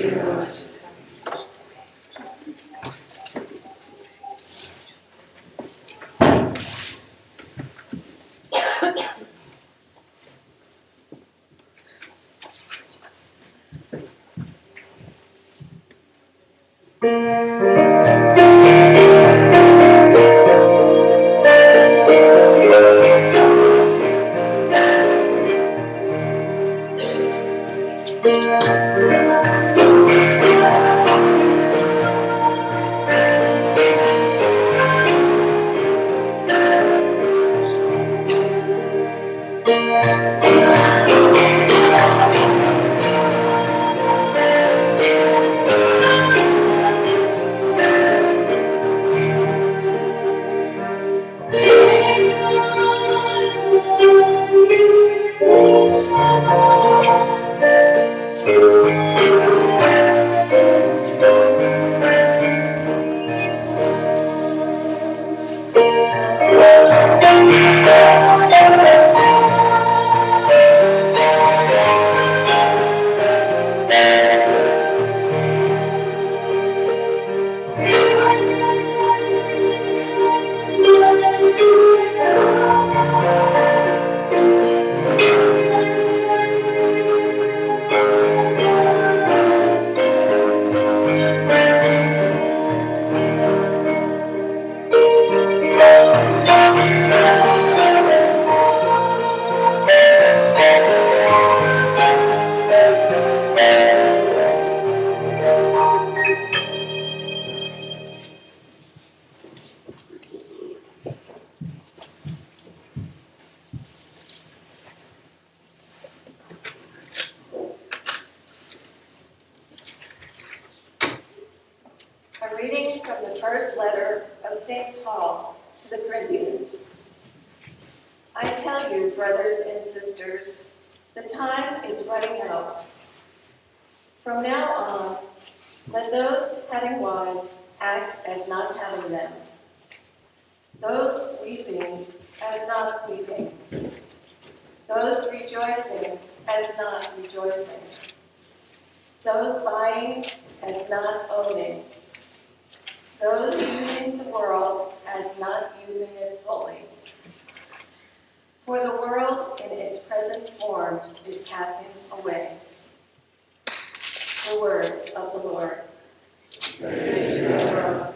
to you, Lord Jesus. A reading from the first letter of St. Paul to the Corinthians. I tell you, brothers and sisters, the time is running out. From now on, let those having wives act as not having them, those weeping as not weeping, those rejoicing as not rejoicing, those buying as not owning, those using the world as not using it fully. For the world in its present form is passing away. The word of the Lord. Praise be to God.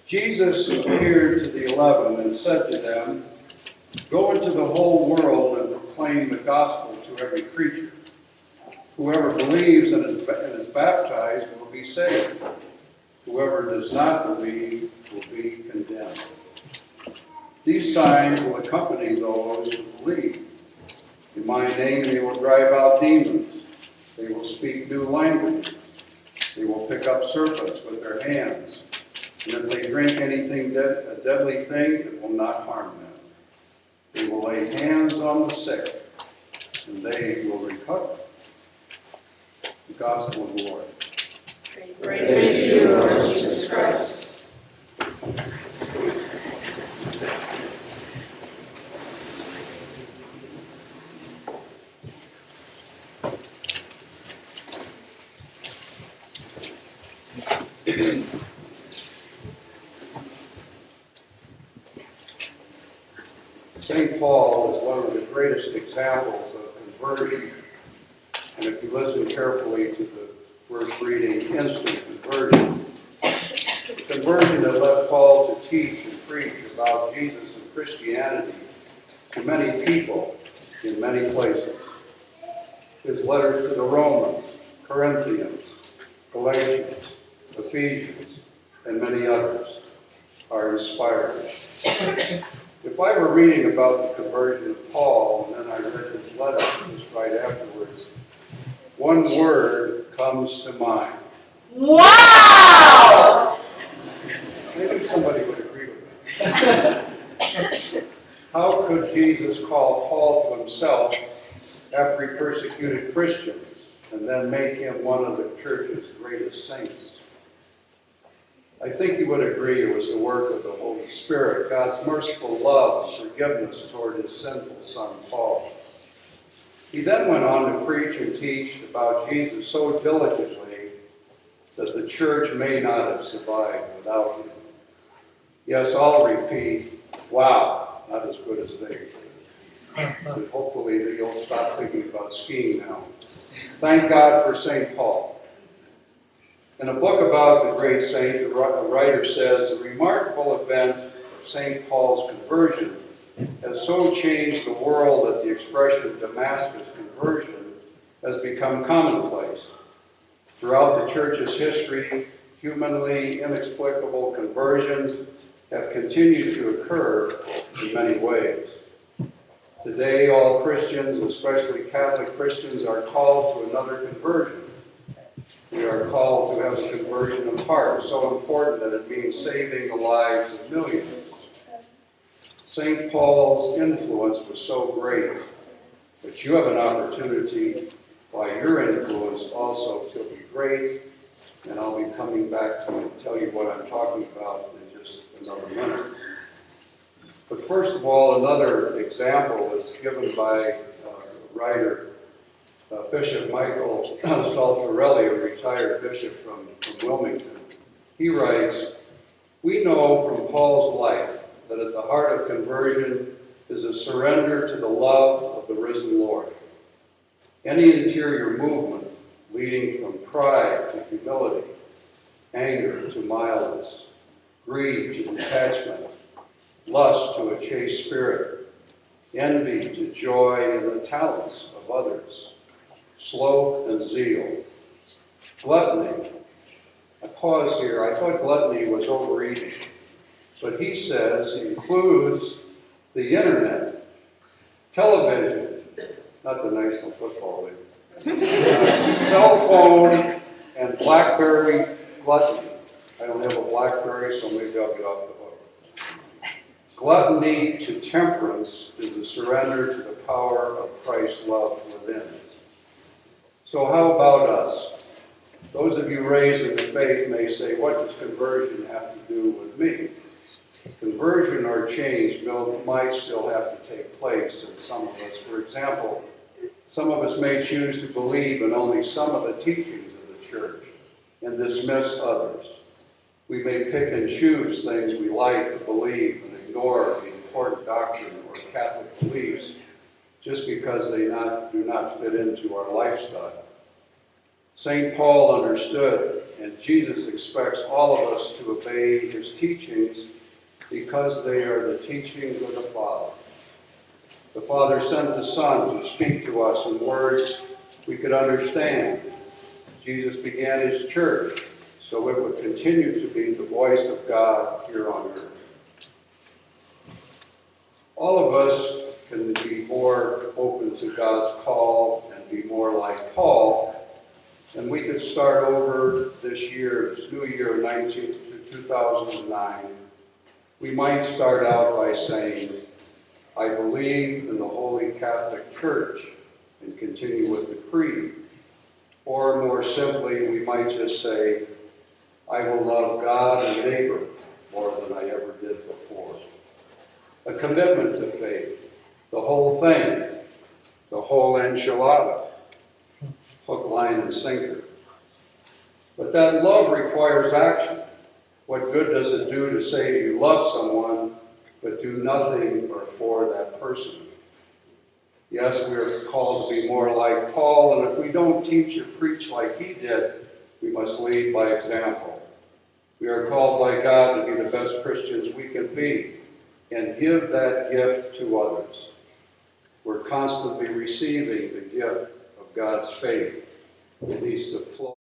Jesus appeared to the 11 and said to them, "Go into the whole world and proclaim the gospel to every creature. Whoever believes and is baptized will be saved. Whoever does not believe will be condemned. These signs will accompany those who believe. In my name they will drive out demons. They will speak new languages. They will pick up serpents with their hands. And if they drink anything a deadly thing, it will not harm them. They will lay hands on the sick, and they will recover." The Gospel of the Lord. Praise to you, Lord Jesus Christ. St. Paul is one of the greatest examples of conversion. And if you listen carefully to the first reading, instant conversion. Conversion that led Paul to teach and preach about Jesus and Christianity to many people in many places. His letters to the Romans, Corinthians, Galatians, Ephesians, and many others are inspiring. If I were reading about the conversion of Paul, and then I read his letter just right afterwards, one word comes to mind. Wow! Maybe somebody would agree with me. How could Jesus call Paul to himself after he persecuted Christians and then make him one of the church's greatest saints? I think you would agree it was the work of the Holy Spirit, God's merciful love and forgiveness toward his sinful son, Paul. He then went on to preach and teach about Jesus so diligently that the church may not have survived without him. Yes, I'll repeat, wow, not as good as they. But hopefully you'll stop thinking about skiing now. Thank God for St. Paul. In a book about the great saint, the writer says, the remarkable event of St. Paul's conversion has so changed the world that the expression Damascus conversion has become commonplace. Throughout the church's history, humanly inexplicable conversions have continued to occur in many ways. Today, all Christians, especially Catholic Christians, are called to another conversion. We are called to have a conversion of heart, so important that it means saving the lives of millions. St. Paul's influence was so great that you have an opportunity by your influence also to be great, and I'll be coming back to tell you what I'm talking about in just another minute. But first of all, another example is given by writer Bishop Michael Saltarelli, a retired bishop from Wilmington. He writes, "We know from Paul's life that at the heart of conversion is a surrender to the love of the risen Lord. Any interior movement leading from pride to humility, anger to mildness, greed to detachment, lust to a chaste spirit, envy to joy in the talents of others, sloth and zeal, gluttony." I pause here. I thought gluttony was overeating. But he says it includes the internet, television, not the National Football League, cell phone, and BlackBerry gluttony. I don't have a BlackBerry, so maybe I'll get off the hook. Gluttony to temperance is a surrender to the power of Christ's love within. So how about us? Those of you raised in the faith may say, what does conversion have to do with me? Conversion or change might still have to take place in some of us. For example, some of us may choose to believe in only some of the teachings of the church and dismiss others. We may pick and choose things we like to believe and ignore the important doctrine or Catholic beliefs just because they do not fit into our lifestyle. St. Paul understood, and Jesus expects all of us to obey his teachings because they are the teachings of the Father. The Father sent the Son to speak to us in words we could understand. Jesus began his church, so it would continue to be the voice of God here on earth. All of us can be more open to God's call and be more like Paul. And we could start over this year, this new year, 2009. We might start out by saying, I believe in the Holy Catholic Church, and continue with the creed. Or more simply, we might just say, I will love God and neighbor more than I ever did before. A commitment to faith, the whole thing, the whole enchilada, hook, line, and sinker. But that love requires action. What good does it do to say you love someone, but do nothing or for that person? Yes, we are called to be more like Paul, and if we don't teach or preach like he did, we must lead by example. We are called by God to be the best Christians we can be and give that gift to others. We're constantly receiving the gift of God's faith. It needs to flow.